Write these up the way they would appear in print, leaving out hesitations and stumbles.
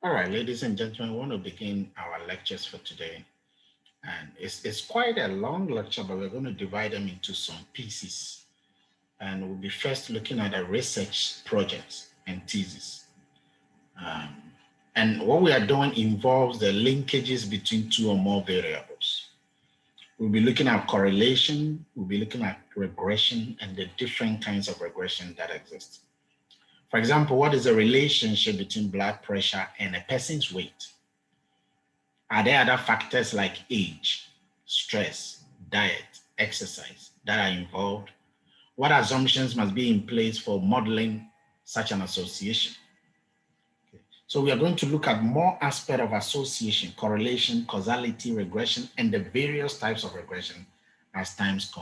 All right, ladies and gentlemen, we want to begin our lectures for today. And it's quite a long lecture, but we're going to divide them into some pieces. And we'll be first looking at a research project and thesis. Um, and what we are doing involves the linkages between two or more variables. We'll be looking at correlation, we'll be looking at regression and the different kinds of regression that exist. For example, what is the relationship between blood pressure and a person's weight? Are there other factors like age, stress, diet, exercise that are involved? What assumptions must be in place for modeling such an association? Okay. So we are going to look at more aspects of association, correlation, causality, regression, and the various types of regression as times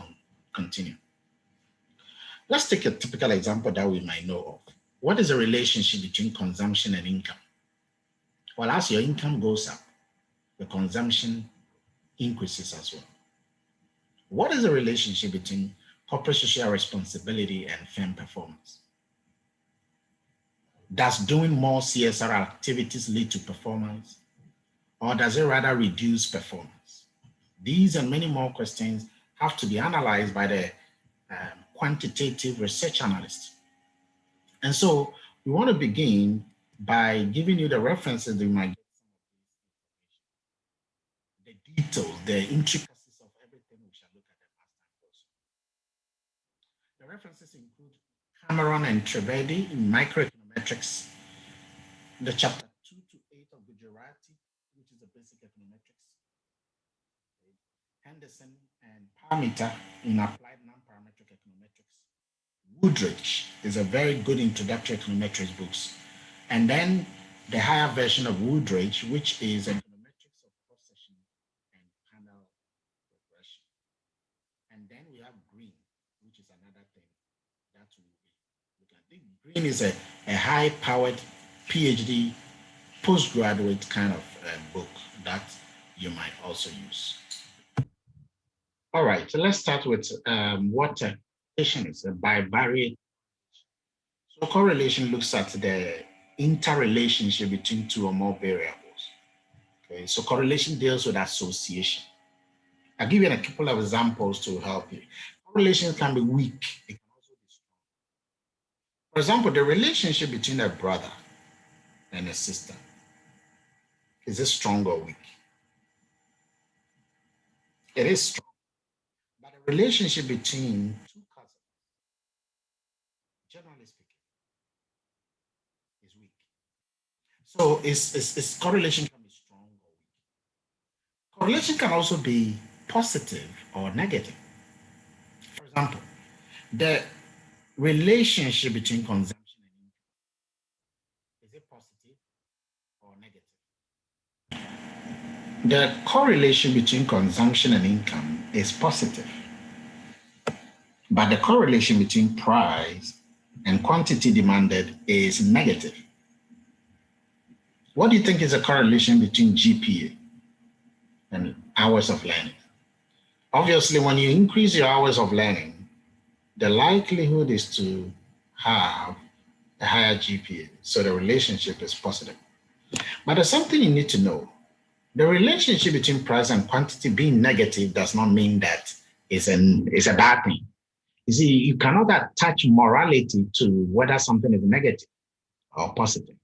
continue. Let's take a typical example that we might know of. What is the relationship between consumption and income? Well, as your income goes up, the consumption increases as well. What is the relationship between corporate social responsibility and firm performance? Does doing more CSR activities lead to performance, or does it rather reduce performance? These and many more questions have to be analyzed by the quantitative research analyst. And so we want to begin by giving you the references that you might get, the details, the intricacies of everything we shall look at them as time goes on. The references include Cameron and Trivedi in microeconometrics, the chapter 2 to 8 of Gujarati, which is the basic econometrics, Henderson and Parmiter in applied non-parametric econometrics. Woodridge is a very good introductory econometrics books. And then the higher version of Woodridge, which is econometrics of cross-section and panel regression. And then we have Green, which is another thing that we will be looking at. Green is a high-powered PhD postgraduate kind of book that you might also use. All right, so let's start with what correlation is, a bivariate. So correlation looks at the interrelationship between two or more variables. Okay, so correlation deals with association. I'll give you a couple of examples to help you. Correlation can be weak. It can also be strong. For example, the relationship between a brother and a sister, is it strong or weak? It is strong. But the relationship between two cousins, generally speaking, is weak. So is correlation can be strong or weak. Correlation can also be positive or negative. For example, the relationship between consumption and income, is it positive or negative? The correlation between consumption and income is positive, but the correlation between price and quantity demanded is negative. What do you think is the correlation between GPA and hours of learning? Obviously, when you increase your hours of learning, the likelihood is to have a higher GPA. So the relationship is positive. But there's something you need to know. The relationship between price and quantity being negative does not mean that it's a bad thing. You see, you cannot attach morality to whether something is negative or positive.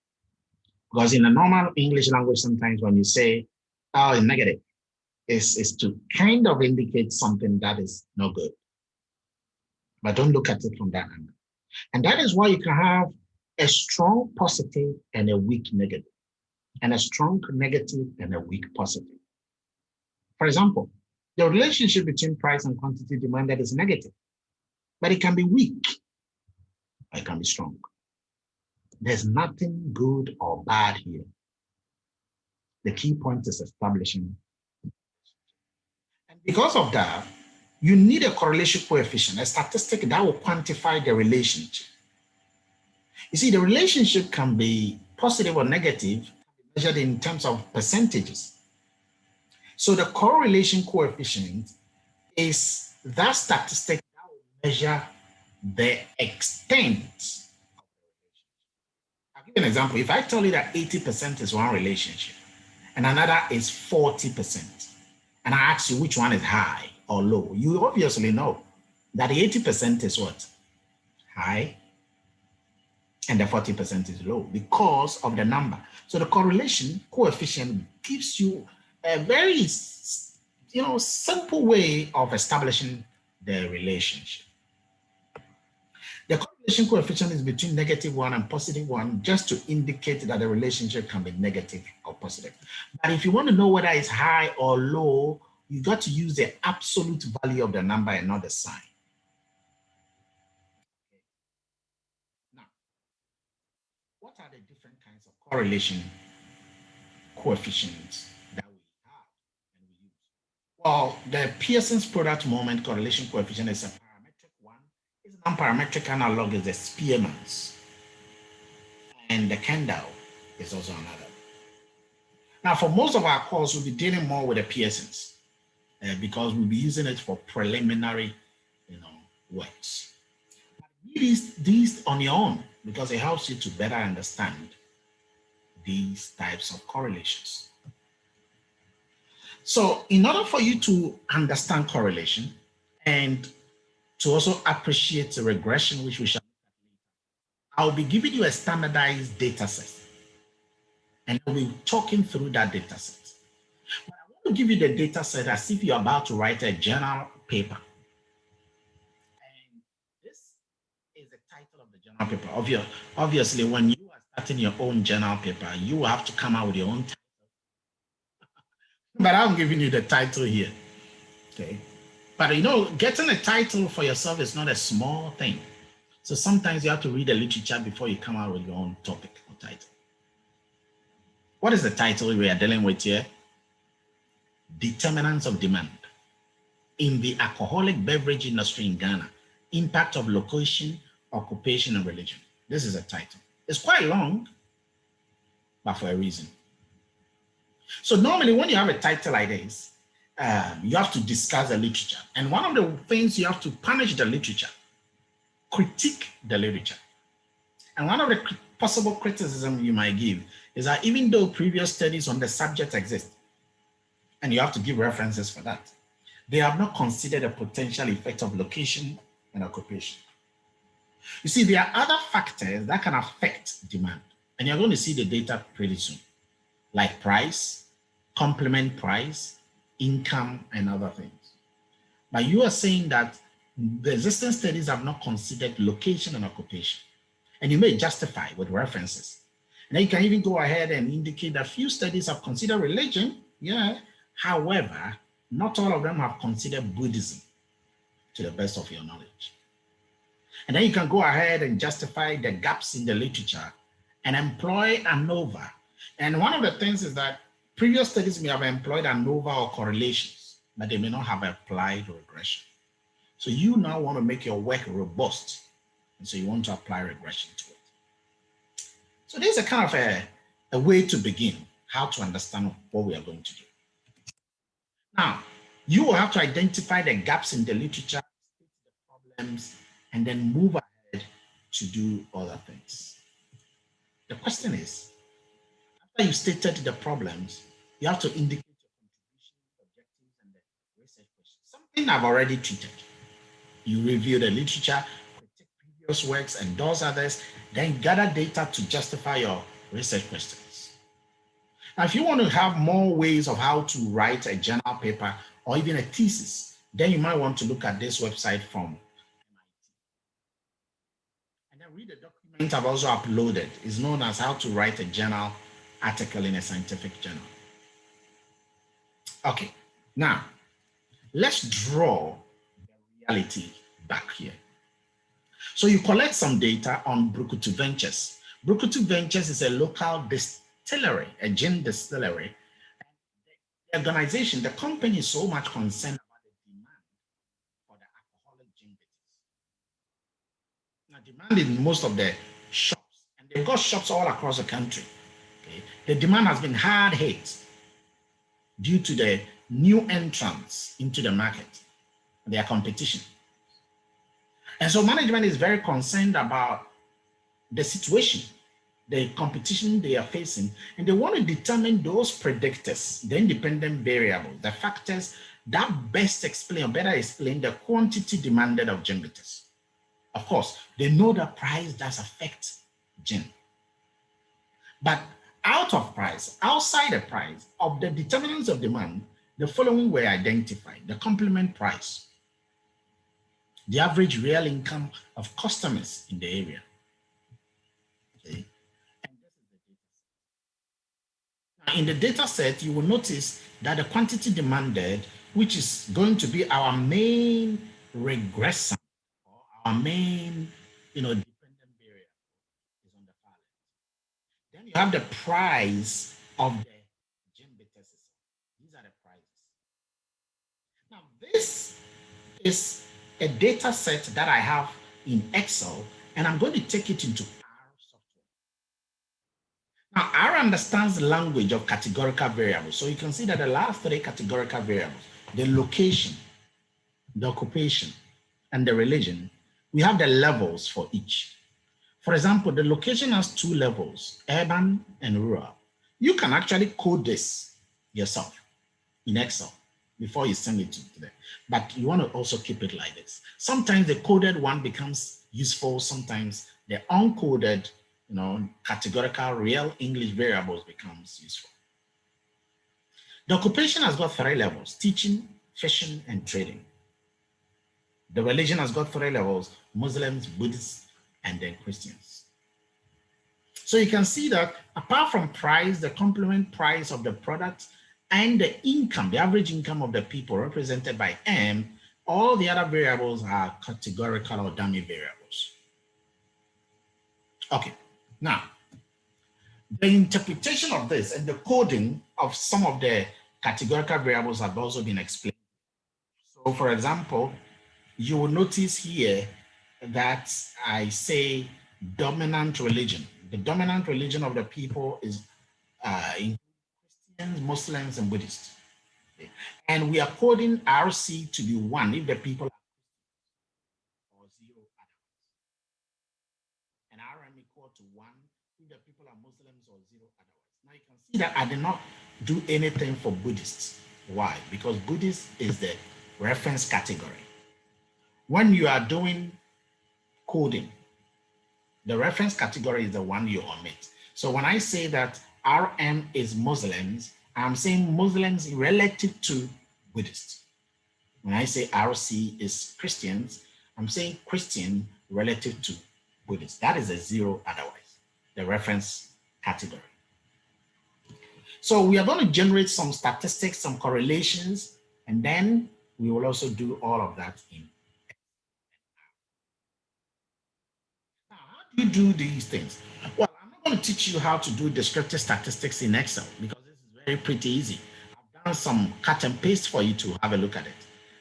Because in a normal English language, sometimes when you say, oh, it's negative, is to kind of indicate something that is no good. But don't look at it from that angle. And that is why you can have a strong positive and a weak negative, and a strong negative and a weak positive. For example, the relationship between price and quantity demanded is negative, but it can be weak, or it can be strong. There's nothing good or bad here. The key point is establishing. And because of that, you need a correlation coefficient, a statistic that will quantify the relationship. You see, the relationship can be positive or negative, measured in terms of percentages. So the correlation coefficient is that statistic that will measure the extent of the relationship. I'll give you an example. If I tell you that 80% is one relationship and another is 40%, and I ask you which one is high or low, you obviously know that the 80% is what? High, and the 40% is low because of the number. So the correlation coefficient gives you a very, simple way of establishing the relationship. The correlation coefficient is between -1 and +1, just to indicate that the relationship can be negative or positive. But if you want to know whether it's high or low, you got to use the absolute value of the number and not the sign. Now, what are the different kinds of correlation coefficients that we have and we use? Well, the Pearson's product moment correlation coefficient is a parametric one. Its non-parametric analog is the Spearman's, and the Kendall is also another. Now, for most of our course, we'll be dealing more with the Pearson's because we'll be using it for preliminary, works. These on your own because it helps you to better understand these types of correlations. So in order for you to understand correlation and to also appreciate the regression, which we shall look at later, I'll be giving you a standardized data set. And I'll be talking through that data set. But I want to give you the data set as if you're about to write a journal paper. And this is the title of the journal paper. Obviously, when you are starting your own journal paper, you will have to come out with your own title. But I'm giving you the title here. Okay. But getting a title for yourself is not a small thing. So sometimes you have to read the literature before you come out with your own topic or title. What is the title we are dealing with here? Determinants of demand in the alcoholic beverage industry in Ghana. Impact of location, occupation, and religion. This is a title. It's quite long, but for a reason. So normally when you have a title like this, you have to discuss the literature. And one of the things you have to punish the literature, critique the literature. And one of the possible criticism you might give is that even though previous studies on the subject exist, and you have to give references for that, they have not considered the potential effect of location and occupation. You see, there are other factors that can affect demand, and you're going to see the data pretty soon, like price, complement price, income, and other things. But you are saying that the existing studies have not considered location and occupation, and you may justify with references. And then you can even go ahead and indicate that few studies have considered religion, yeah. However, not all of them have considered Buddhism, to the best of your knowledge. And then you can go ahead and justify the gaps in the literature and employ ANOVA. And one of the things is that previous studies may have employed ANOVA or correlations, but they may not have applied regression. So you now want to make your work robust, and so you want to apply regression to it. So this is a kind of a way to begin how to understand what we are going to do. Now, you will have to identify the gaps in the literature, state the problems, and then move ahead to do other things. The question is, after you stated the problems, you have to indicate your contribution, objectives, and the research questions. Something I've already treated. You review the literature, critique previous works, endorse others, then gather data to justify your research questions. Now, if you want to have more ways of how to write a journal paper or even a thesis, then you might want to look at this website from MIT. And then read the document I've also uploaded. It's known as How to Write a Journal Article in a Scientific Journal. Okay, now let's draw the reality back here. So you collect some data on Brukutu Ventures. Brukutu Ventures is a local distillery, a gin distillery. The organization, the company is so much concerned about the demand for the alcoholic gin bitters. Now, demand in most of the shops, and they've got shops all across the country. Okay? The demand has been hard hit due to the new entrants into the market, their competition. And so management is very concerned about the situation the competition they are facing, and they want to determine those predictors, the independent variables, the factors that best explain or better explain the quantity demanded of gin bitters. Of course, they know the price does affect gin. But out of price, outside the price of the determinants of demand, the following were identified: the complement price, the average real income of customers in the area. Okay. And this is the data set. Now, in the data set, you will notice that the quantity demanded, which is going to be our main regressor, or our main, dependent variable, is on the far left. Then you have the price of the gin bitter system. These are the prices. Now, this is a data set that I have in Excel, and I'm going to take it into R software. Now, R understands the language of categorical variables. So you can see that the last three categorical variables, the location, the occupation, and the religion, we have the levels for each. For example, the location has two levels, urban and rural. You can actually code this yourself in Excel before you send it to them. But you want to also keep it like this. Sometimes the coded one becomes useful. Sometimes the uncoded, categorical real English variables becomes useful. The occupation has got three levels: teaching, fishing, and trading. The religion has got three levels: Muslims, Buddhists, and then Christians. So you can see that apart from price, the complement price of the product, and the income, the average income of the people represented by M, all the other variables are categorical or dummy variables. Okay, now, the interpretation of this and the coding of some of the categorical variables have also been explained. So for example, you will notice here that I say dominant religion. The dominant religion of the people is Christians, Muslims, and Buddhists. Okay. And we are coding RC to be 1 if the people are Christians, or 0 otherwise. And RM equal to 1 if the people are Muslims, or 0 otherwise. Now you can see that I did not do anything for Buddhists. Why? Because Buddhist is the reference category. When you are doing coding, the reference category is the one you omit. So when I say that RM is Muslims, I'm saying Muslims relative to Buddhists. When I say RC is Christians, I'm saying Christian relative to Buddhists. That is a 0 otherwise, the reference category. So we are going to generate some statistics, some correlations, and then we will also do all of that in. Now, how do you do these things? Well, I'm not going to teach you how to do descriptive statistics in Excel because this is very pretty easy. I've done some cut and paste for you to have a look at it.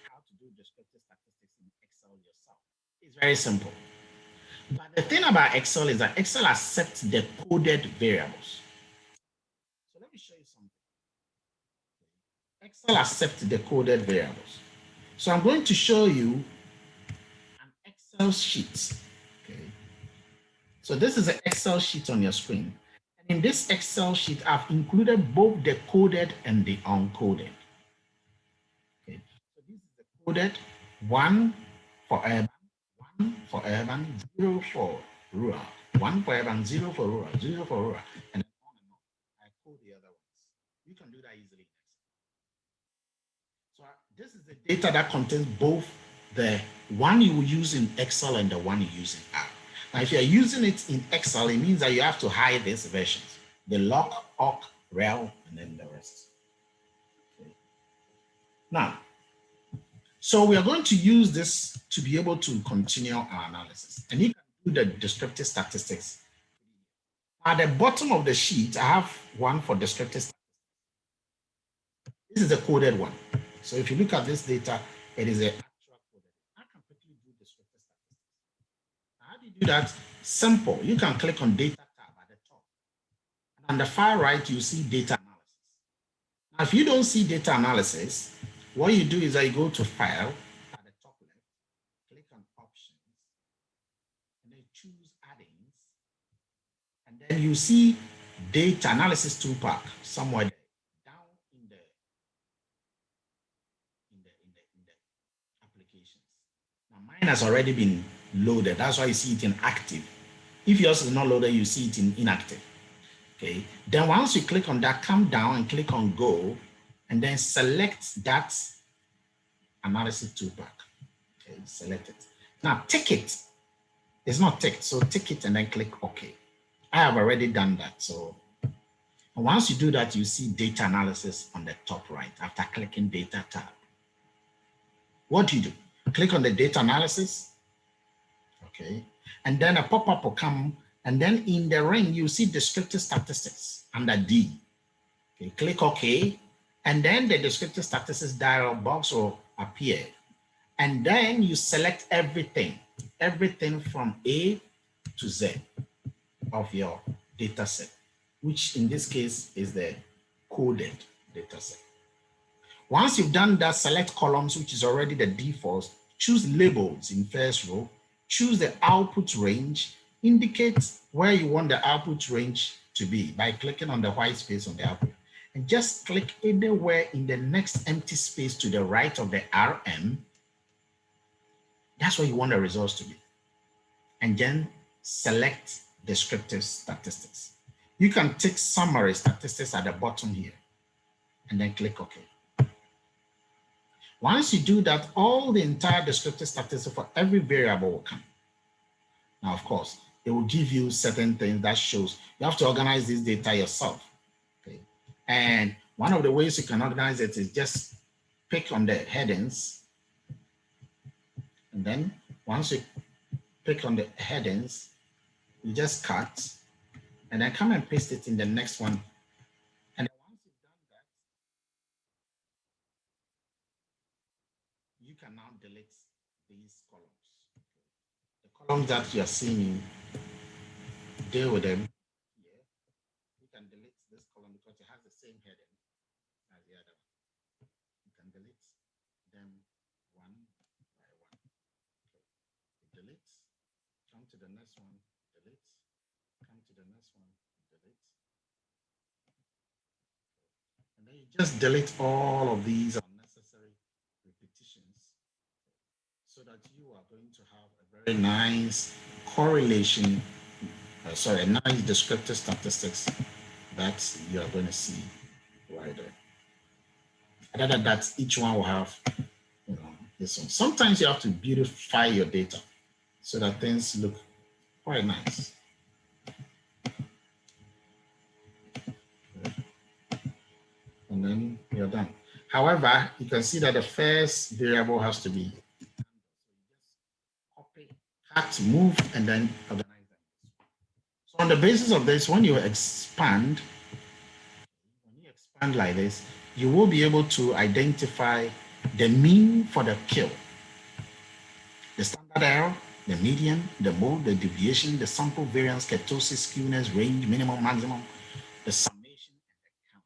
How to do descriptive statistics in Excel yourself. It's very simple. But the thing about Excel is that Excel accepts the coded variables. So let me show you something. Excel accepts the coded variables. So I'm going to show you an Excel sheet. Okay. So this is an Excel sheet on your screen. And in this Excel sheet, I've included both the coded and the uncoded. Okay. So this is the coded, 1 for urban, 1 for urban, 0 for rural, 1 for urban, 0 for rural, 0 for rural, and on and on. I code the other ones. You can do that easily in Excel. So this is the data that contains both the one you will use in Excel and the one you use in R. Now, if you're using it in Excel, it means that you have to hide these versions, the loc, awk, rel, and then the rest. Okay. Now, so we are going to use this to be able to continue our analysis. And you can do the descriptive statistics. At the bottom of the sheet, I have one for descriptive statistics. This is the coded one. So if you look at this data, it is an actual coded. I can quickly do descriptive statistics. How do you do that? Simple. You can click on Data tab at the top. And on the far right, you see Data Analysis. Now, if you don't see Data Analysis, what you do is that you go to File at the top left, click on Options, and then choose Add-ins, and then then you see data analysis toolpath somewhere down in the applications. Now mine has already been loaded. That's why you see it in active. If yours is not loaded, you see it in inactive. Okay. Then once you click on that, come down and click on go, and then select that analysis toolpath. Okay, select it. Now tick it. It's not ticked, so tick it and then click OK. I have already done that. So once you do that, you see data analysis on the top right after clicking data tab. What do you do? Click on the data analysis. Okay. And then a pop-up will come. And then in the ring, you see descriptive statistics under D. Okay. Click OK. And then the descriptive statistics dialog box will appear. And then you select everything from A to Z of your data set, which in this case is the coded data set. Once you've done that, select columns, which is already the default, choose labels in first row, choose the output range, indicate where you want the output range to be by clicking on the white space on the output, and just click anywhere in the next empty space to the right of the RM. That's where you want the results to be. And then select descriptive statistics. You can tick summary statistics at the bottom here and then click OK. Once you do that, all the entire descriptive statistics for every variable will come. Now, of course, it will give you certain things that shows you have to organize this data yourself. Okay. And one of the ways you can organize it is just pick on the headings. And then once you pick on the headings, you just cut and then come and paste it in the next one. And then once you've done that, you can now delete these columns. The columns that you're seeing, deal with them here. You can delete this column because it has the same heading as the other one. You can delete them one by one. Okay. Delete, come to the next one, delete, come to the next one, delete. And then you just delete all of these unnecessary repetitions so that you are going to have a very nice correlation, a nice descriptive statistics that you are going to see right there. Other than that, each one will have, this one. Sometimes you have to beautify your data so that things look quite nice. And then you're done. However, you can see that the first variable has to be copy, cut, move, and then organize them. So on the basis of this, when you expand like this, you will be able to identify the mean for the kill, the standard error, the median, the mode, the deviation, the sample variance, kurtosis, skewness, range, minimum, maximum, the summation, and the count.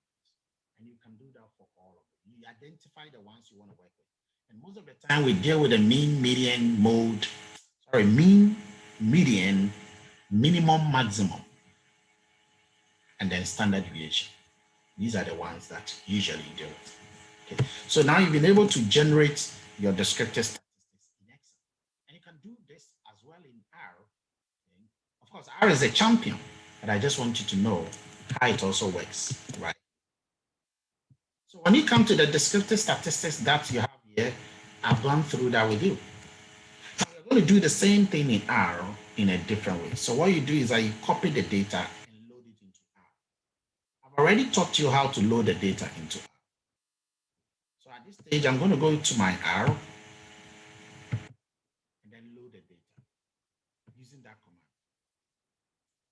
And you can do that for all of them. You identify the ones you want to work with. And most of the time we deal with the mean, median, mean, median, minimum, maximum, and then standard deviation. These are the ones that usually you deal with. Okay. So now you've been able to generate your descriptive statistics in Excel. And you can do this as well in R. Okay. Of course, R is a champion, but I just want you to know how it also works, right? So when you come to the descriptive statistics that you have here, I've gone through that with you. Now you're going to do the same thing in R in a different way. So what you do is that you copy the data and load it into R. I've already taught you how to load the data into R. So at this stage, I'm going to go to my R and then load the data using that command.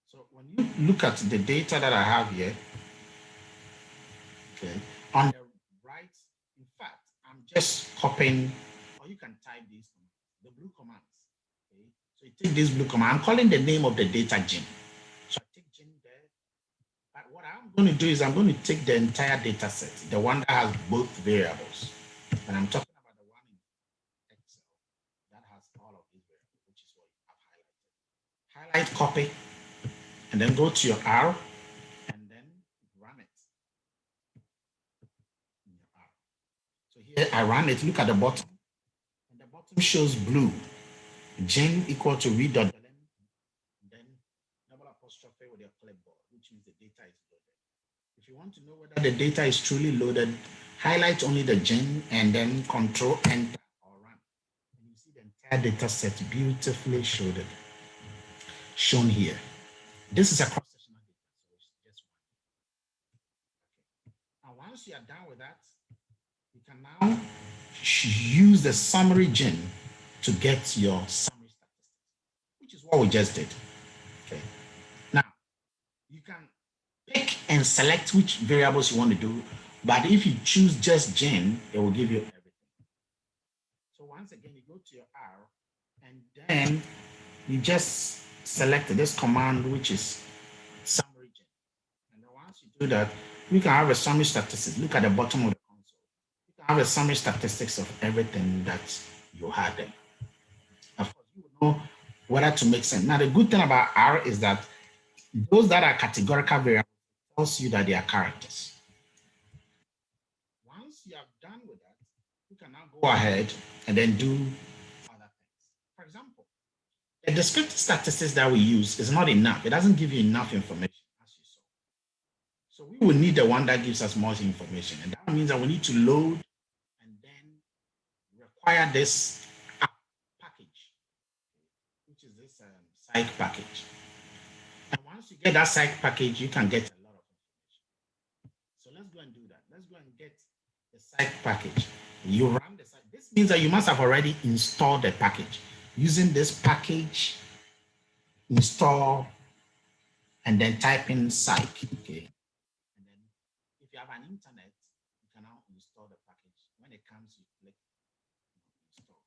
So when you look at the data that I have here, okay, on the right, in fact, I'm just copying, or you can type these commands, the blue commands. Okay, so you take this blue command. I'm calling the name of the data gene. So I take gene there. But what I'm going to do is I'm going to take the entire data set, the one that has both variables. And I'm talking about the one in Excel that has all of these variables, which is what I've highlighted. Highlight, copy, and then go to your R and then run it. So here I run it, look at the bottom, and the bottom shows blue. Gen equal to read.ln, then double apostrophe with your clipboard, which means the data is loaded. If you want to know whether the data is truly loaded, highlight only the gen and then control enter or run. And you see the entire data set beautifully shown here. This is a cross-sectional data, so it's just one. Okay. Now, once you are done with that, you can now use the summary gen to get your summary statistics, which is what we just did. Okay. Now, you can pick and select which variables you want to do, but if you choose just gen, it will give you everything. So once again, you go to your R, and then you just select this command, which is summary gen. And then once you do that, you can have a summary statistics. Look at the bottom of the console. You can have a summary statistics of everything that you had there. Of course, you will know whether to make sense. Now, the good thing about R is that those that are categorical variables tells you that they are characters. Once you have done with that, you can now go ahead and then do other things. For example, the descriptive statistics that we use is not enough. It doesn't give you enough information, as you saw. So we will need the one that gives us more information. And that means that we need to load and then require this app package, which is this psych package. And once you get that psych package, you can get a lot of information. So let's go and do that. Let's go and get the psych package. You run the psych. This means that you must have already installed the package using this package install and then type in psych. Okay. And then if you have an internet, you can now install the package. When it comes, you click install.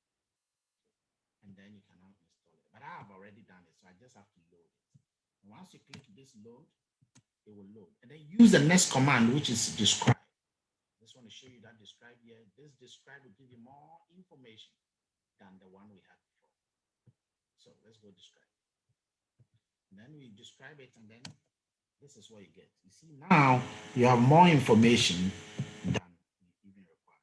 And then you can now install it. But I have already done it, so I just have to load it. And once you click this load, it will load. And then use the next command, which is describe. I just want to show you that describe here. This describe will give you more information than the one we had before. So let's go describe. And then we describe it, and then this is what you get. You see, now you have more information than you even require.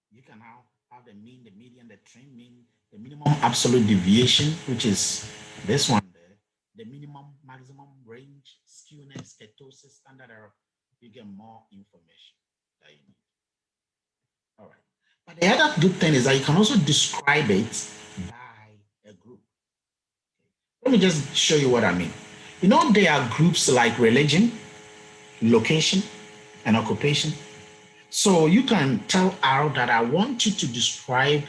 You can now have the mean, the median, the trend mean, the minimum absolute deviation, which is this one there, the minimum, maximum range, skewness, ketosis, standard error. You get more information that you need. All right. But the other good thing is that you can also describe it by a group. Let me just show you what I mean. You know, there are groups like religion, location, and occupation. So you can tell R that I want you to describe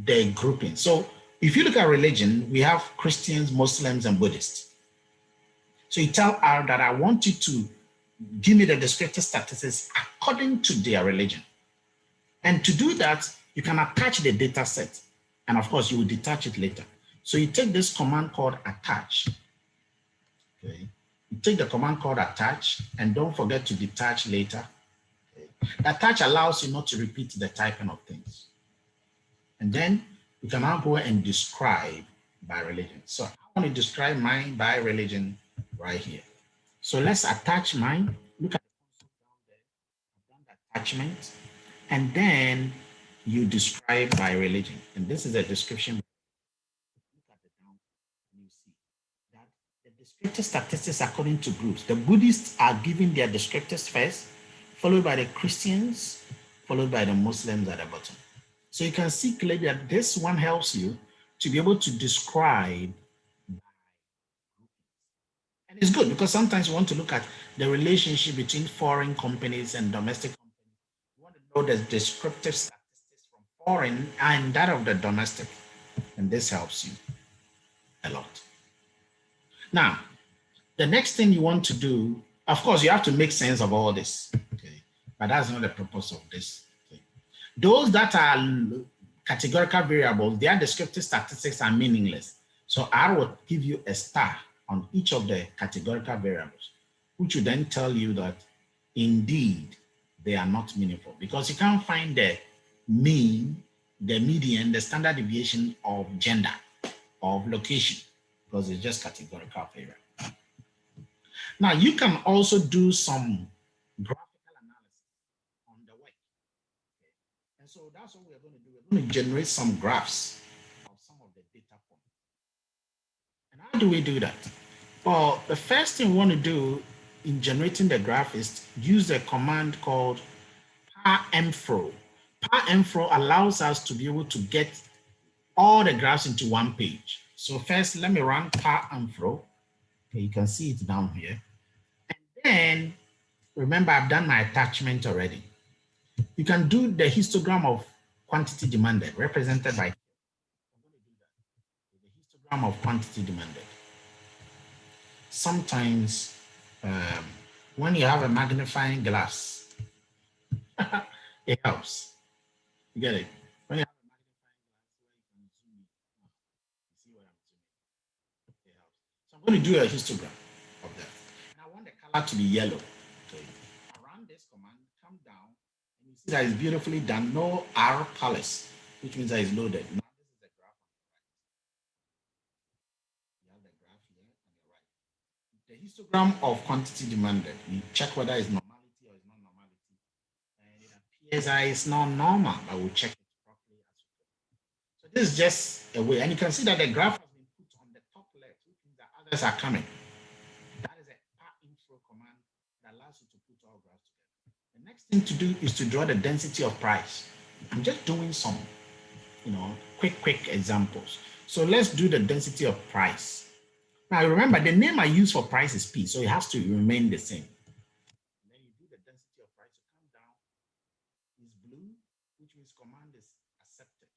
the grouping. So if you look at religion, we have Christians, Muslims, and Buddhists. So you tell R that I want you to give me the descriptive statistics according to their religion. And to do that, you can attach the data set. And of course, you will detach it later. So you take this command called attach. Okay. You take the command called attach, and don't forget to detach later. Okay. The attach allows you not to repeat the typing of things. And then you can now go and describe by religion. So I want to describe mine by religion right here. So let's attach mine. Look at the console down there. I've done the attachment. And then you describe by religion. And this is a description. Look at the down, and you see that the descriptive statistics according to groups. The Buddhists are giving their descriptives first, followed by the Christians, followed by the Muslims at the bottom. So you can see clearly that this one helps you to be able to describe by groupings. And it's good because sometimes you want to look at the relationship between foreign companies and domestic companies. You want to know the descriptive statistics from foreign and that of the domestic. And this helps you a lot. Now, the next thing you want to do, of course, you have to make sense of all this. Okay, but that's not the purpose of this. Okay. Those that are categorical variables, their descriptive statistics are meaningless. So I will give you a star on each of the categorical variables, which will then tell you that indeed they are not meaningful because you can't find the mean, the median, the standard deviation of gender, of location. because it's just categorical failure. Now, you can also do some graphical analysis on the work. Okay? And so that's what we're going to do. We're going to generate some graphs of some of the data points. And how do we do that? Well, the first thing we want to do in generating the graph is use a command called parmfro. Parmfro allows us to be able to get all the graphs into one page. So first, let me run parmfro. Okay, you can see it down here. And then, remember, I've done my attachment already. You can do the histogram of quantity demanded, represented by, I'm going to do that. The histogram of quantity demanded. Sometimes, when you have a magnifying glass, it helps. You get it? When you have a magnifying glass where you can zoom in, you see what I'm zooming. It helps. So I'm going to do a histogram of that. And I want the color to be yellow. Okay. I run this command, come down, and you see that it's beautifully done. No R colors, which means that it's loaded. Now this is the graph on the right. You have the graph here on the right. The histogram of quantity demanded. You check whether it's normality or it's not normality. And it appears that it's not normal, but we'll check it properly as we go. So this is just a way, and you can see that the graph has been put on the top left, which means that others are coming. That is a parmfro command that allows you to put all graphs together. The next thing to do is to draw the density of price. I'm just doing some, quick examples. So let's do the density of price. Now remember, the name I use for price is P, so it has to remain the same. And then you do the density of price, you come down, is blue, which means command is accepted.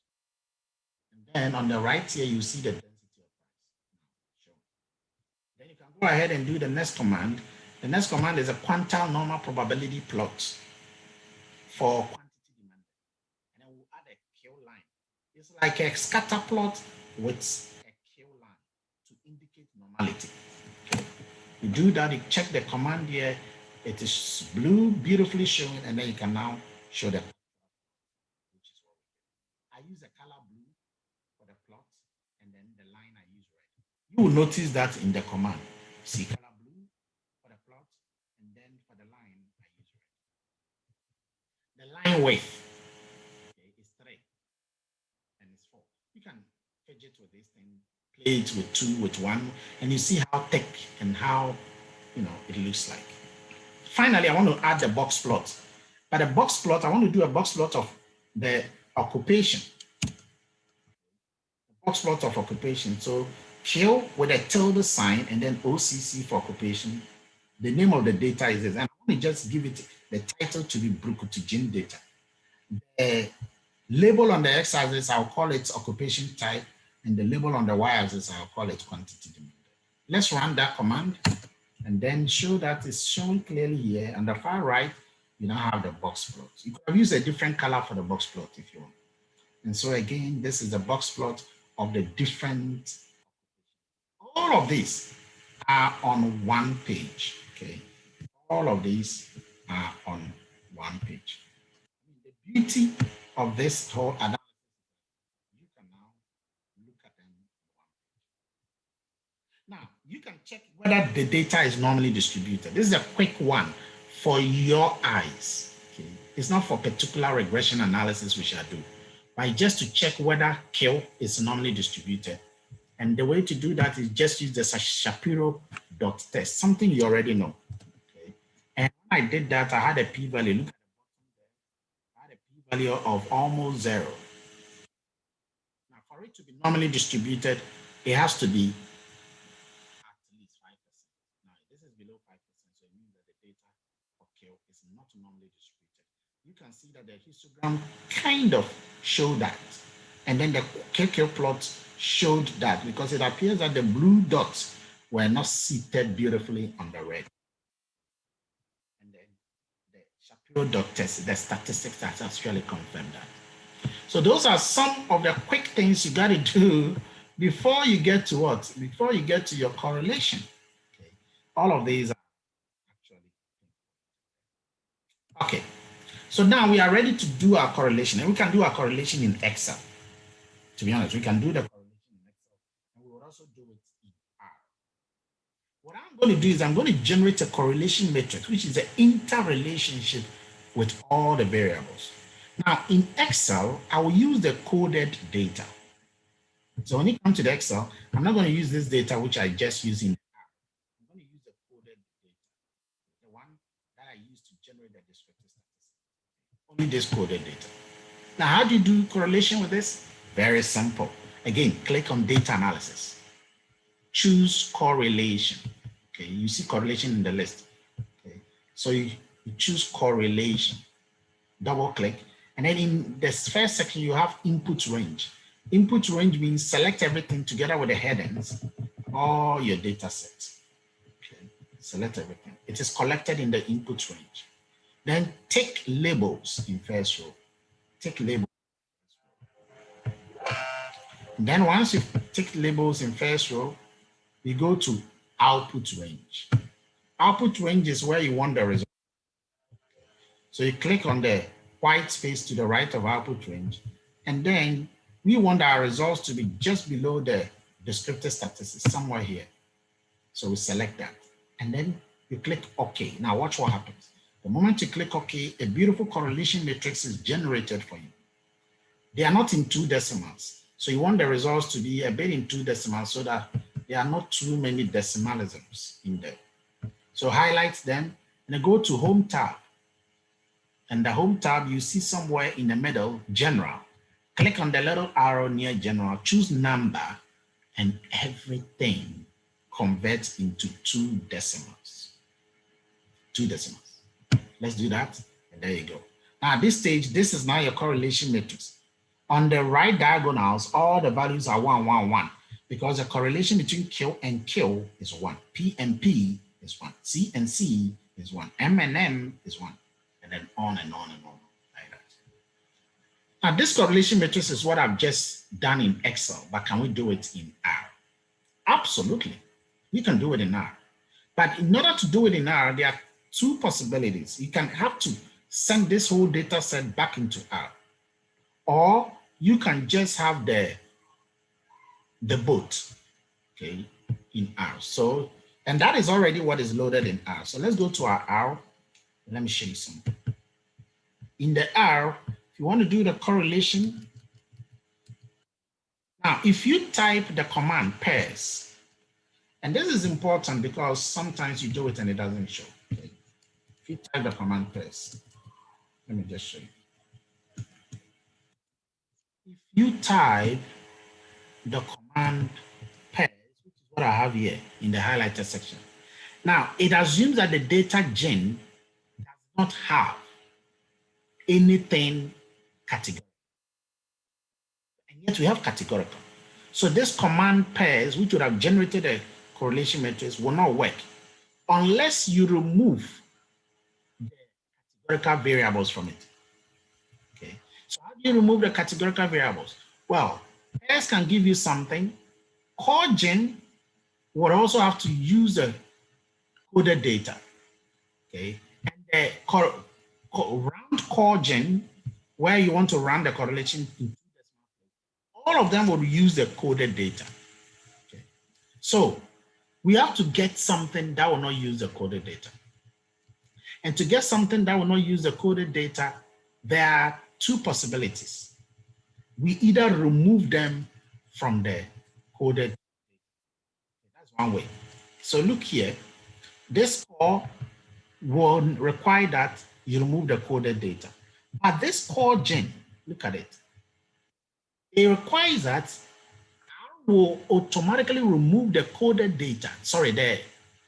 And then on the right here, you see the density of price. Sure. Then you can go ahead and do the next command. The next command is a quantile normal probability plot for quantity demanded. And then we'll add a kill line. It's like a scatter plot with a kill line to indicate normality. Okay. You do that, you check the command here. It is blue, beautifully shown, and then you can now show the, which is what we do. I use a color blue for the plot, and then the line I use red. You will notice that in the command. See color blue for the plot, and then for the line I use red. The line width, okay, is 3 and it's 4. You can fidget with this thing, play it with 2, with 1, and you see how thick and how it looks like. Finally, I want to add the box plot. But the box plot, I want to do a box plot of the occupation. Box plot of occupation. So kill with a tilde sign and then OCC for occupation. The name of the data is this. And I want to just give it the title to be Brukutugen data. The label on the x-axis, I'll call it occupation type, and the label on the y-axis, I'll call it quantity demanded. Let's run that command and then show that it's shown clearly here. On the far right, you now have the box plot. You could have used a different color for the box plot if you want. And so again, this is the box plot of the different, all of these are on one page, okay? All of these are on one page. The beauty of this whole analysis, you can now look at them on one page. Now, you can check whether the data is normally distributed. This is a quick one for your eyes, okay? It's not for particular regression analysis we shall do, but just to check whether kill is normally distributed. And the way to do that is just use the Shapiro dot test, something you already know. Okay. And when I did that, I had a p-value. Look at the bottom there. I had a p-value of almost 0. Now, for it to be normally distributed, it has to be at least 5%. Now, this is below 5%, so it means that the data for kill is not normally distributed. You can see that the histogram kind of showed that. And then the KK plot showed that because it appears that the blue dots were not seated beautifully on the red. And then the Shapiro dot test, the statistics that actually confirmed that. So those are some of the quick things you got to do before you get to what? Before you get to your correlation. Okay. All of these are actually. Okay. So now we are ready to do our correlation, and we can do our correlation in Excel. To be honest, we can do the correlation in Excel, and we will also do it in I'm going to do is I'm going to generate a correlation matrix, which is an interrelationship with all the variables. Now in Excel, I will use the coded data. So when it comes to the Excel, I'm not going to use this data, which I just use in R. I'm going to use the coded data, the one that I use to generate the descriptive statistics. Only this coded data. Now, how do you do correlation with this? Very simple. Again, click on data analysis. Choose correlation. Okay, you see correlation in the list. Okay, so you choose correlation. Double click, and then in this first section you have input range. Input range means select everything together with the headings, all your data sets. Okay, select everything. It is collected in the input range. Then take labels in first row. Take labels. Then once you take labels in first row, you go to output range. Output range is where you want the result. So you click on the white space to the right of output range, and then we want our results to be just below the descriptive statistics, somewhere here. So we select that, and then you click OK. Now watch what happens. The moment you click OK, a beautiful correlation matrix is generated for you. They are not in 2 decimals. So you want the results to be a bit in 2 decimals so that there are not too many decimalisms in there. So highlight them and then go to Home tab. And the Home tab, you see somewhere in the middle, General. Click on the little arrow near General, choose Number, and everything converts into 2 decimals. 2 decimals. Let's do that, and there you go. Now at this stage, this is now your correlation matrix. On the right diagonals, all the values are 1, 1, 1, because the correlation between Q and Q is 1. P and P is 1. C and C is 1. M and M is 1. And then on and on and on, like that. Now, this correlation matrix is what I've just done in Excel, but can we do it in R? Absolutely. You can do it in R. But in order to do it in R, there are 2 possibilities. You can have to send this whole data set back into R. Or you can just have the both, okay, in R. So, and that is already what is loaded in R. So let's go to our R. Let me show you something. In the R, if you want to do the correlation, now if you type the command pairs, and this is important because sometimes you do it and it doesn't show. Okay? If you type the command pairs, let me just show you. If you type the command pairs, which is what I have here in the highlighted section. Now, it assumes that the data gen does not have anything categorical. And yet we have categorical. So this command pairs, which would have generated a correlation matrix, will not work unless you remove the categorical variables from it. Okay. So how do you remove the categorical variables? Well, pairs can give you something. Core gen would also have to use the coded data. Okay. And the round core gen, where you want to run the correlation, all of them will use the coded data. Okay. So we have to get something that will not use the coded data. And to get something that will not use the coded data, there are 2 possibilities. We either remove them from the coded data. That's one way. So look here, this core will require that you remove the coded data. But this core gen, look at it. It requires that R will automatically remove the coded data, sorry, the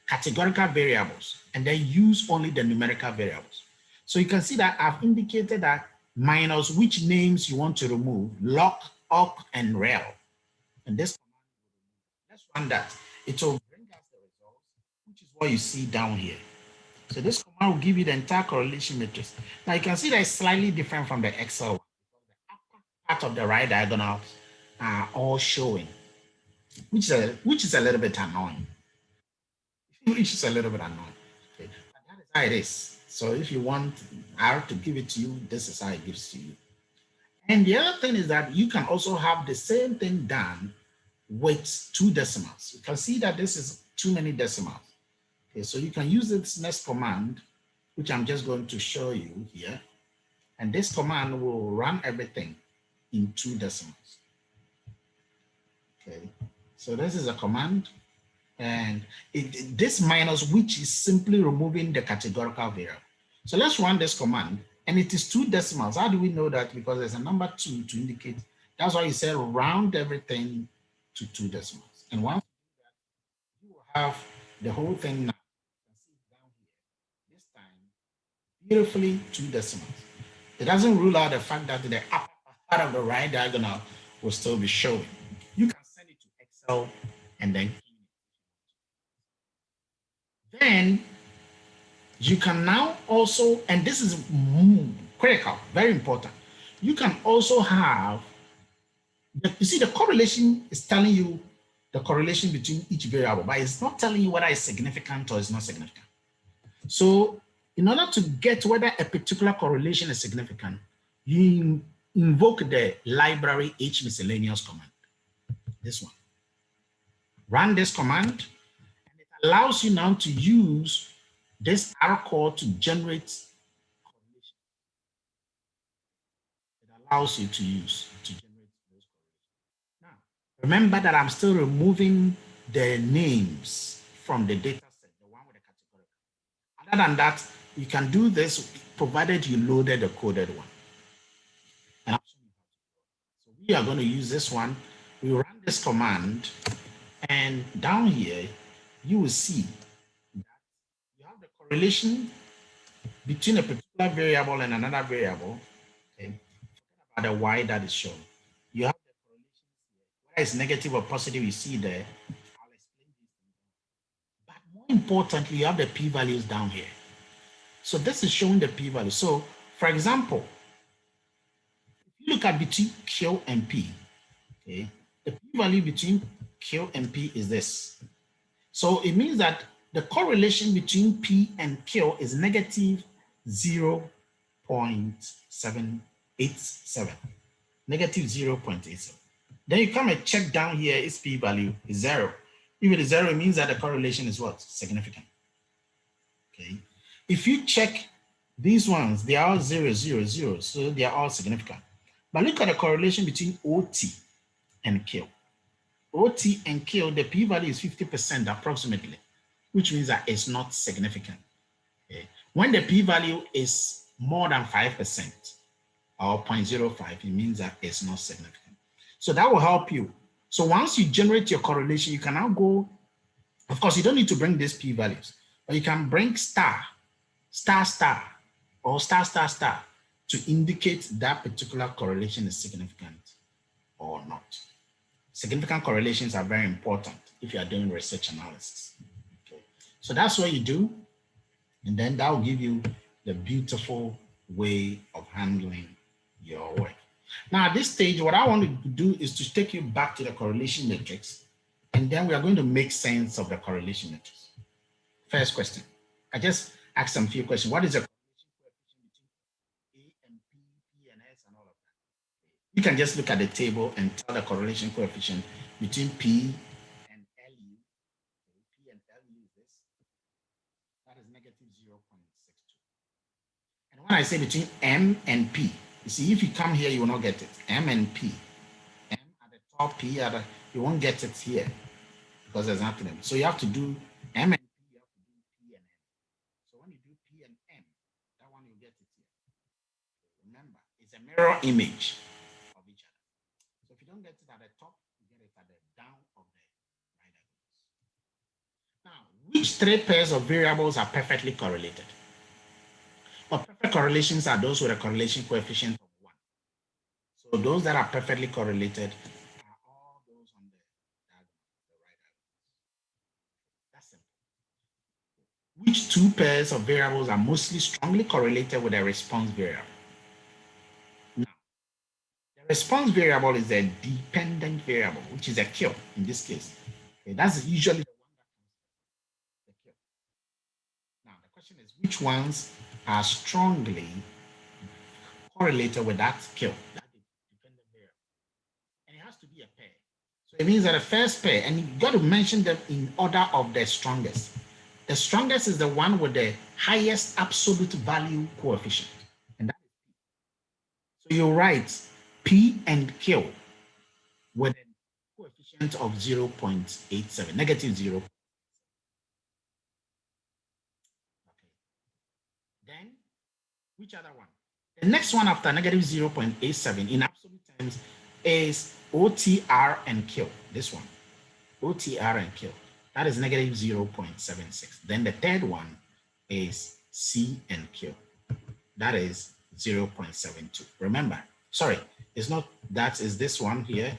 categorical variables, and then use only the numerical variables. So you can see that I've indicated that minus which names you want to remove, lock, awk, and rel. And this command, let's run that. It will bring us the results, which is what you see down here. So this command will give you the entire correlation matrix. Now you can see that it's slightly different from the Excel one. The upper part of the right diagonals are all showing, which is a little bit annoying. Which is a little bit annoying. Okay. But that is how it is. So if you want R to give it to you, this is how it gives to you. And the other thing is that you can also have the same thing done with 2 decimals. You can see that this is too many decimals. Okay, so you can use this next command, which I'm just going to show you here. And this command will run everything in 2 decimals. Okay, so this is a command, and this minus, which is simply removing the categorical variable. So let's run this command, and it is 2 decimals. How do we know that? Because there's a number 2 to indicate. That's why you said round everything to 2 decimals. And once you will have the whole thing now. You can see it down here. This time, beautifully 2 decimals. It doesn't rule out the fact that the upper part of the right diagonal will still be showing. You can send it to Excel and then you can now also, and this is critical, very important. You can also have, you see, the correlation is telling you the correlation between each variable, but it's not telling you whether it's significant or it's not significant. So in order to get whether a particular correlation is significant, you invoke the library H miscellaneous command, this one. Run this command, and it allows you now to use this R core to generate correlation. It allows you to use to generate those correlations. Now, remember that I'm still removing the names from the data set, the one with the categorical. Other than that, you can do this provided you loaded the coded one. And so we are going to use this one. We run this command, and down here, you will see that you have the correlation between a particular variable and another variable. Okay, about the y that is shown. You have the correlations here. Whether it's negative or positive, you see there. I'll explain this. But more importantly, you have the p-values down here. So this is showing the p-value. So, for example, if you look at between Q and P, okay, the p-value between Q and P is this. So it means that the correlation between P and Q is negative 0.787. Negative 0.87. Then you come and check down here, its p-value is 0. If it is 0, it means that the correlation is what? Significant. Okay. If you check these ones, they are all 0, 0, 0, so they are all significant. But look at the correlation between OT and Q. OT and Q, the p-value is 50% approximately, which means that it's not significant. Okay. When the p-value is more than 5% or 0.05, it means that it's not significant. So that will help you. So once you generate your correlation, you can now go, of course, you don't need to bring these p-values, but you can bring star, star, star, or star, star, star to indicate that particular correlation is significant or not. Significant correlations are very important if you are doing research analysis. Okay. So that's what you do. And then that will give you the beautiful way of handling your work. Now, at this stage, what I want to do is to take you back to the correlation matrix, and then we are going to make sense of the correlation matrix. First question. I just asked some few questions. What is the correlation coefficient between A and P, P and S, and all of that? You can just look at the table and tell the correlation coefficient between P and LU. P and LU is this. That is negative 0.62. And when I say between M and P, you see, if you come here, you will not get it. M and P. M at the top, P at the, you won't get it here because there's nothing. So you have to do M and P, you have to do P and M. So when you do P and M, that one you get it here. Remember, it's a mirror image of each other. So if you don't get it at the top, you get it at the down of the right diagonals. Now, which 3 pairs of variables are perfectly correlated? Well, perfect correlations are those with a correlation coefficient of 1. So those that are perfectly correlated are all those on the diagonal, the right diagonal. That's simple. Which 2 pairs of variables are mostly strongly correlated with a response variable? Now, the response variable is a dependent variable, which is a Q in this case. Okay, that's usually the one that comes the Q. Now, the question is, which ones are strongly correlated with that Q, that dependent variable? And it has to be a pair. So it means that the first pair, and you got to mention them in order of the strongest. The strongest is the one with the highest absolute value coefficient. And that, so you write P and Q with a coefficient of 0.87, negative 0. Okay. Then, which other one? The next one after negative 0.87 in absolute terms is OTR and Q. This one, OTR and Q. That is negative 0.76. Then the third one is C and Q. That is 0.72. Remember, sorry, it's not that, is this one here,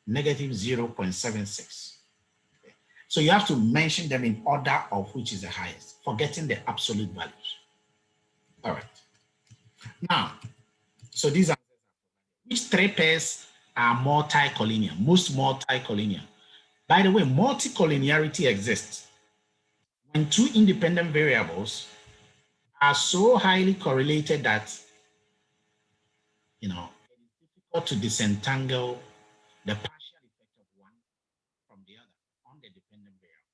negative 0.76. Okay. So you have to mention them in order of which is the highest, forgetting the absolute values. All right. Now, so these are, which three pairs are multicollinear, most multicollinear? By the way, multicollinearity exists when two independent variables are so highly correlated that, you know, it's difficult to disentangle the partial effect of one from the other on the dependent variable.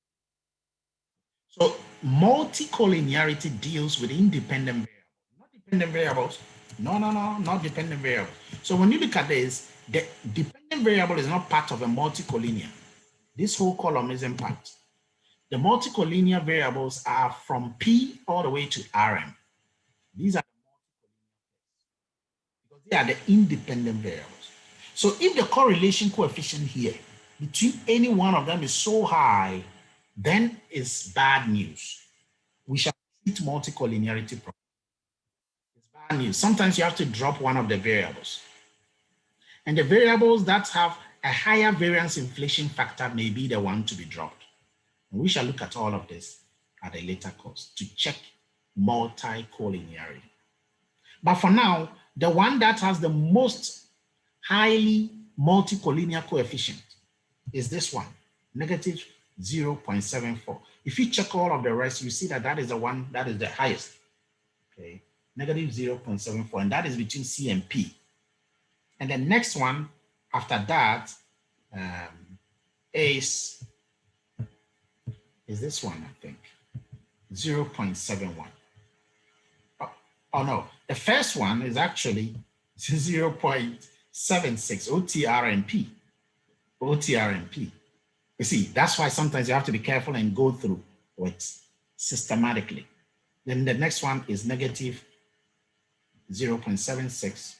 So multicollinearity deals with independent variables, not dependent variables. No, not dependent variables. So when you look at this, the dependent variable is not part of a multicollinear. This whole column isn't part. The multicollinear variables are from P all the way to Rm. These are the multicollinear because they are the independent variables. So if the correlation coefficient here between any one of them is so high, then it's bad news. We shall treat multicollinearity problem. It's bad news. Sometimes you have to drop one of the variables. And the variables that have a higher variance inflation factor may be the one to be dropped. And we shall look at all of this at a later course to check multicollinearity. But for now, the one that has the most highly multicollinear coefficient is this one, negative 0.74. If you check all of the rest, you see that that is the one that is the highest. Okay, negative 0.74, and that is between C and P. And the next one after that is this one, I think, 0.71. Oh no, the first one is actually 0.76, OTR and P. OTR and P. You see, that's why sometimes you have to be careful and go through it systematically. Then the next one is negative 0.76.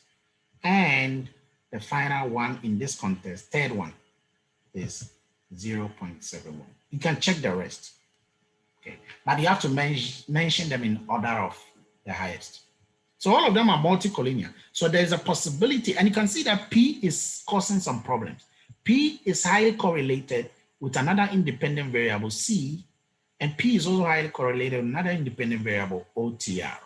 And the final one in this contest, third one, is 0.71. You can check the rest. Okay, but you have to mention them in order of the highest. So all of them are multicollinear. So there's a possibility, and you can see that P is causing some problems. P is highly correlated with another independent variable, C, and P is also highly correlated with another independent variable, OTR.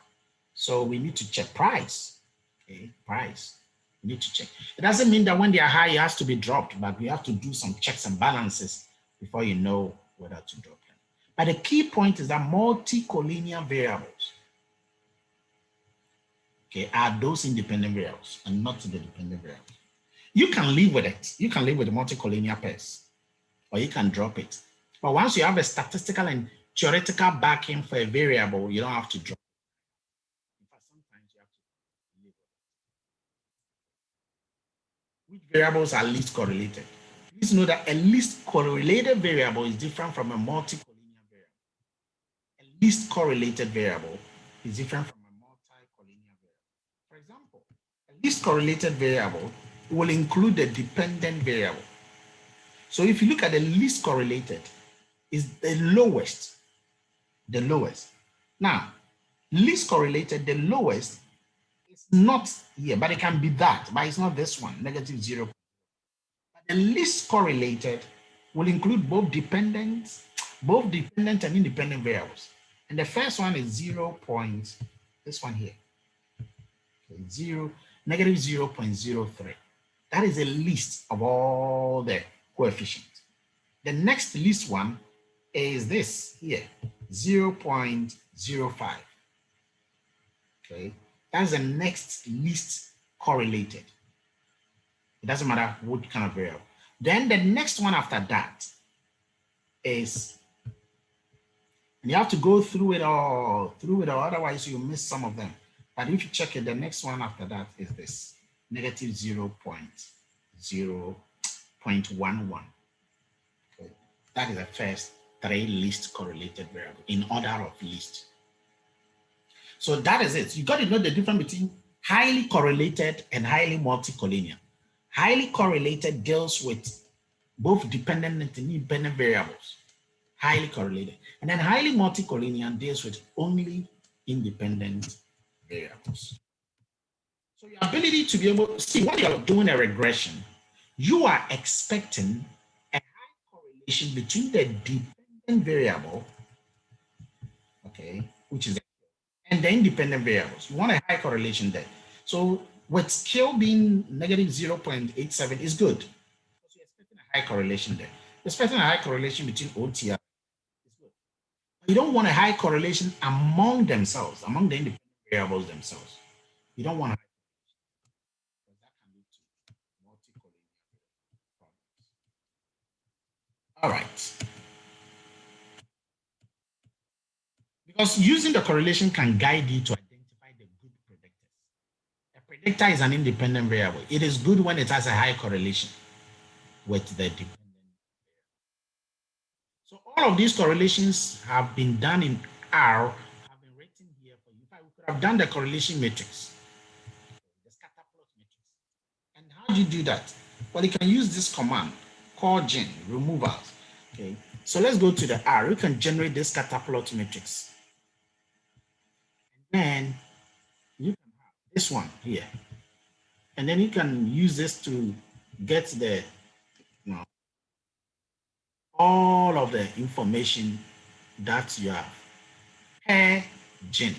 So we need to check price. Okay, price. We need to check. It doesn't mean that when they are high, it has to be dropped, but we have to do some checks and balances before you know whether to drop them. But the key point is that multicollinear variables, okay, are those independent variables and not the dependent variables. You can live with it. You can live with the multicollinear pairs, or you can drop it. But once you have a statistical and theoretical backing for a variable, you don't have to drop it. In fact, sometimes you have to live with it. Which variables are least correlated? Please know that a least correlated variable is different from a multicollinear variable. A least correlated variable is different from a multicollinear variable. For example, a least correlated variable will include the dependent variable. So if you look at the least correlated, is the lowest. The lowest. Now, least correlated, the lowest is not here, but it can be that, but it's not this one, negative 0. But the least correlated will include both dependent and independent variables. And the first one is 0. This one here, okay, negative 0.03. That is the least of all the coefficients. The next least one is this here, 0.05. Okay, that's the next least correlated. It doesn't matter what kind of variable. Then the next one after that is And you have to go through it all, otherwise you miss some of them. But if you check it, the next one after that is this negative 0.0.11. Okay. That is the first three least correlated variable in order of least. So that is it. You got to know the difference between highly correlated and highly multicollinear. Highly correlated deals with both dependent and independent variables. Highly correlated. And then highly multicollinear deals with only independent variables. So your ability to be able to see when you're doing a regression, you are expecting a high correlation between the dependent variable, okay, which is, and the independent variables. You want a high correlation there. So with scale being negative 0.87 is good. So you're expecting a high correlation there. You're expecting a high correlation between OTR. You don't want a high correlation among themselves, among the independent variables themselves. You don't want a high correlation because that can lead to multicollinear problems. All right. Because using the correlation can guide you to identify the good predictors. A predictor is an independent variable. It is good when it has a high correlation with the dependent variable. So all of these correlations have been done in R, have been written here for you. In fact, we could have done the correlation matrix, the scatter plot matrix. And how do you do that? Well, you can use this command called gen removals. Okay, so let's go to the R. You can generate this scatter plot matrix. And then you can have this one here. And then you can use this to get the, you know, all of the information that you have per gen.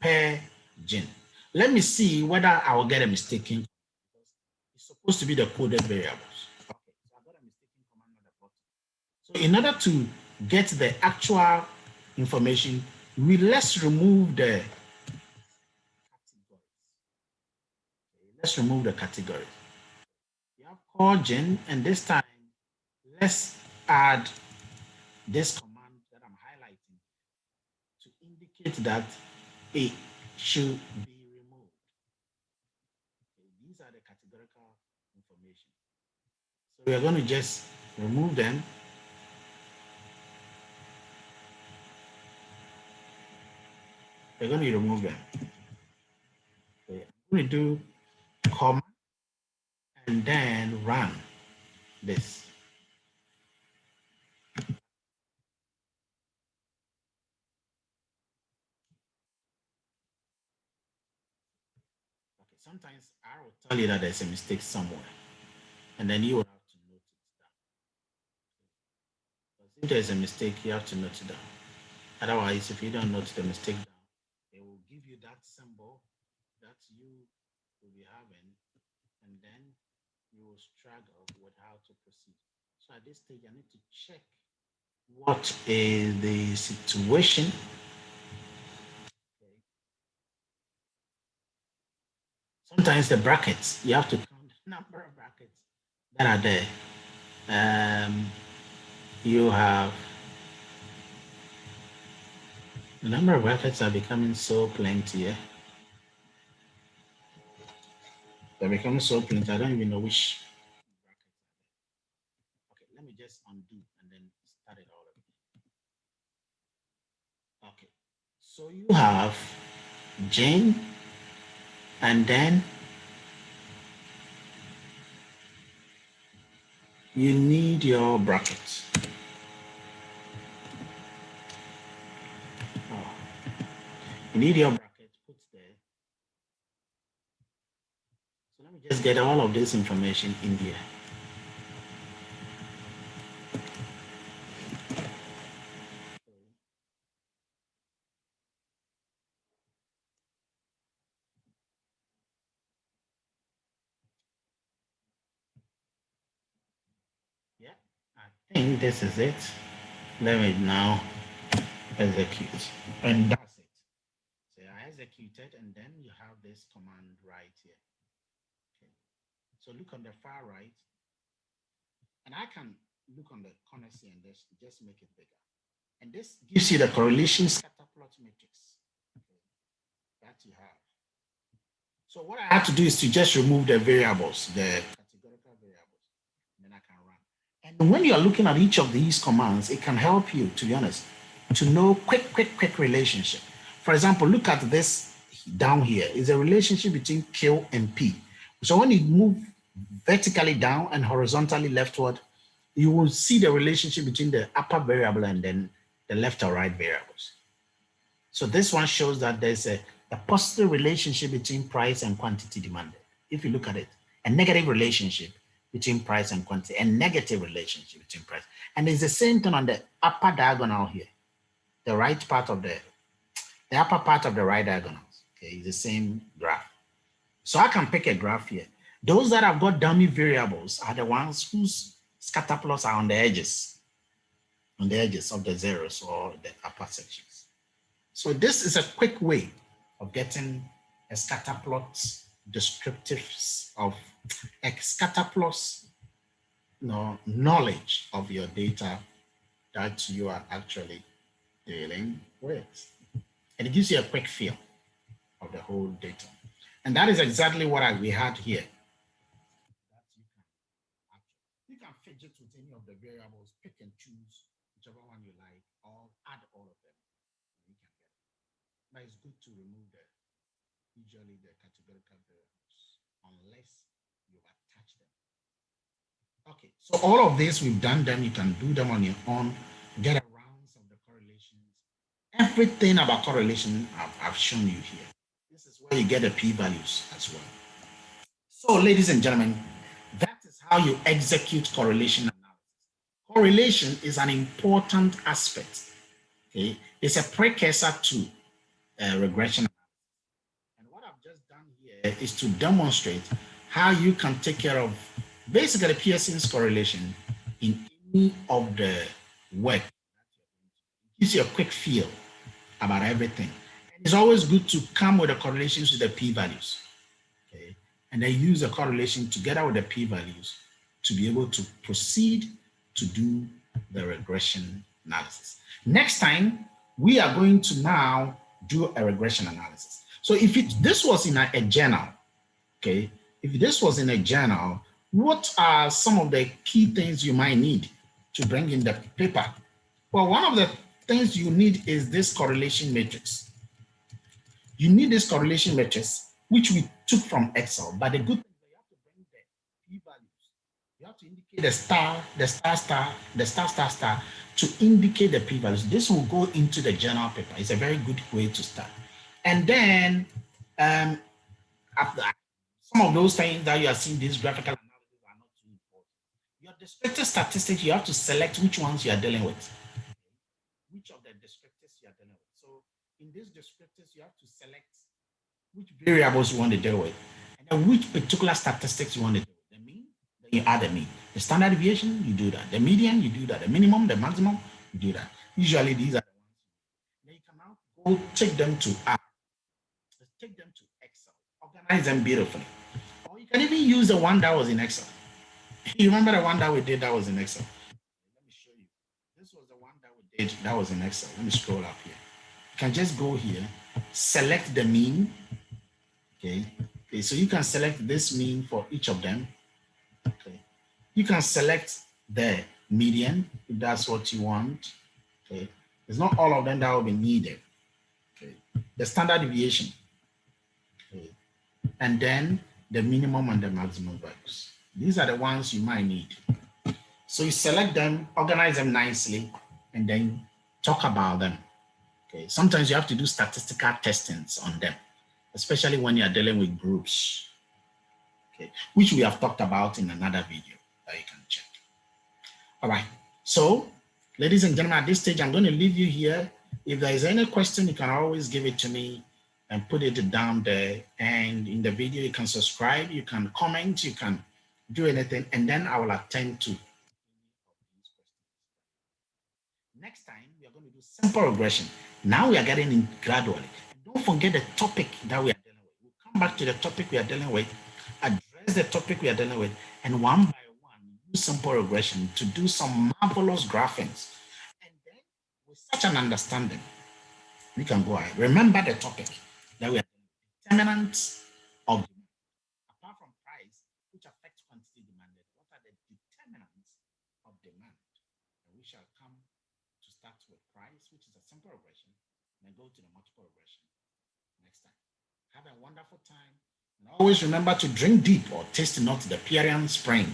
Per gen. Let me see whether I will get a mistake in. It's supposed to be the coded variables. Okay, so I got a mistake in command at the bottom. So in order to get the actual information, let's remove the categories. Okay, let's remove the categories. You have call gen, and this time let's add this command that I'm highlighting to indicate that it should be removed. Okay, these are the categorical information. So we are going to just remove them. We're going to remove them. Okay, I'm going to do comma and then run this. Okay, sometimes I will tell you that there's a mistake somewhere, and then you will have to note it down. Because if there's a mistake, you have to note it down. Otherwise, if you don't note the mistake down, they will give you that symbol that you will be having, and then you will struggle with how to proceed. So at this stage, I need to check what is the situation. Okay. Sometimes the brackets, you have to count the number of brackets that are there. You have the number of brackets are becoming so plenty. Yeah? They're becoming so plenty. I don't even know which brackets are there. Okay, let me just undo and then start it all again. Okay, so you have Jane, and then you need your brackets. Oh, you need your bracket put there. So let me just get all of this information in here. Yeah, I think this is it. Let me now execute. And that's it. So I executed, and then you have this command right here. Okay. So look on the far right, and I can look on the corner here and just make it bigger. And this gives you the correlation scatter plot matrix that you have. So what I have to do is to just remove the variables, the categorical variables, and then I can run. And when you are looking at each of these commands, it can help you, to be honest, to know quick relationship. For example, look at this down here. Is a relationship between Q and P. So when you move vertically down and horizontally leftward, you will see the relationship between the upper variable and then the left or right variables. So this one shows that there's a positive relationship between price and quantity demanded. If you look at it, a negative relationship between price and quantity, and negative relationship between price. And it's the same thing on the upper diagonal here, the right part of the upper part of the right diagonals. Okay, it's the same graph. So I can pick a graph here. Those that have got dummy variables are the ones whose scatter plots are on the edges of the zeros or the upper sections. So this is a quick way of getting a scatter plot descriptives of a scatter plots knowledge of your data that you are actually dealing with. And it gives you a quick feel of the whole data. And that is exactly what we had here. You can fidget with any of the variables, pick and choose whichever one you like, or add all of them. You can get it. But it's good to remove usually the categorical variables unless you attach them. Okay, so all of this we've done them. You can do them on your own, get a rounds of the correlations. Everything about correlation I've shown you here. This is where you get the p-values as well. So ladies and gentlemen, that is how you execute correlation analysis. Correlation is an important aspect. Okay, it's a precursor to regression analysis. And what I've just done here is to demonstrate how you can take care of basically Pearson's correlation in any of the work. It gives you a quick feel about everything. And it's always good to come with the correlations with the p-values. Okay, and then use the correlation together with the p-values to be able to proceed to do the regression analysis. Next time, we are going to now do a regression analysis. So if this was in a journal, okay, if this was in a journal, what are some of the key things you might need to bring in the paper? Well, one of the things you need is this correlation matrix. You need this correlation matrix, which we took from Excel, but the good thing is that you have to bring the p-values. You have to indicate the star, the star, star, the star, star, star to indicate the p-values. This will go into the journal paper. It's a very good way to start. And then after some of those things that you are seeing, these graphical analysis are not too important. Your descriptive statistics, you have to select which ones you are dealing with. Which of the descriptors you are dealing with. So in these descriptors, you have to select which variables you want to deal with, and then which particular statistics you want to deal with. The mean, then you add the mean. The standard deviation, you do that. The median, you do that. The minimum, the maximum, you do that. Usually these are the ones. Then you can now go take them to R. Take them to Excel. Organize them beautifully. Or you can even use the one that was in Excel. You remember the one that we did that was in Excel? Let me show you. This was the one that we did that was in Excel. Let me scroll up here. You can just go here, select the mean. Okay, so you can select this mean for each of them. Okay, you can select the median if that's what you want. Okay, it's not all of them that will be needed. Okay, the standard deviation. Okay, and then the minimum and the maximum values. These are the ones you might need. So you select them, organize them nicely, and then talk about them. Okay, sometimes you have to do statistical testings on them, especially when you're dealing with groups, okay, which we have talked about in another video that you can check. All right, so ladies and gentlemen, at this stage, I'm going to leave you here. If there is any question, you can always give it to me and put it down there. And in the video, you can subscribe, you can comment, you can do anything, and then I will attend to. Next time, we are going to do simple regression. Now we are getting in gradually. Don't forget the topic that we are dealing with. We'll come back to the topic we are dealing with, address the topic we are dealing with, and one by one, use simple regression to do some marvelous graphings. And then we'll With such an understanding, we can go ahead. Remember the topic that we are determinants of demand. Apart from price, which affects quantity demanded, what are the determinants of demand? And we shall come to start with price, which is a simple regression, and then go to the multiple regression next time. Have a wonderful time. And always remember to drink deep or taste not the Pierian spring.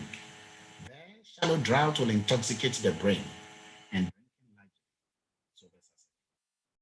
There, shallow drought will intoxicate the brain.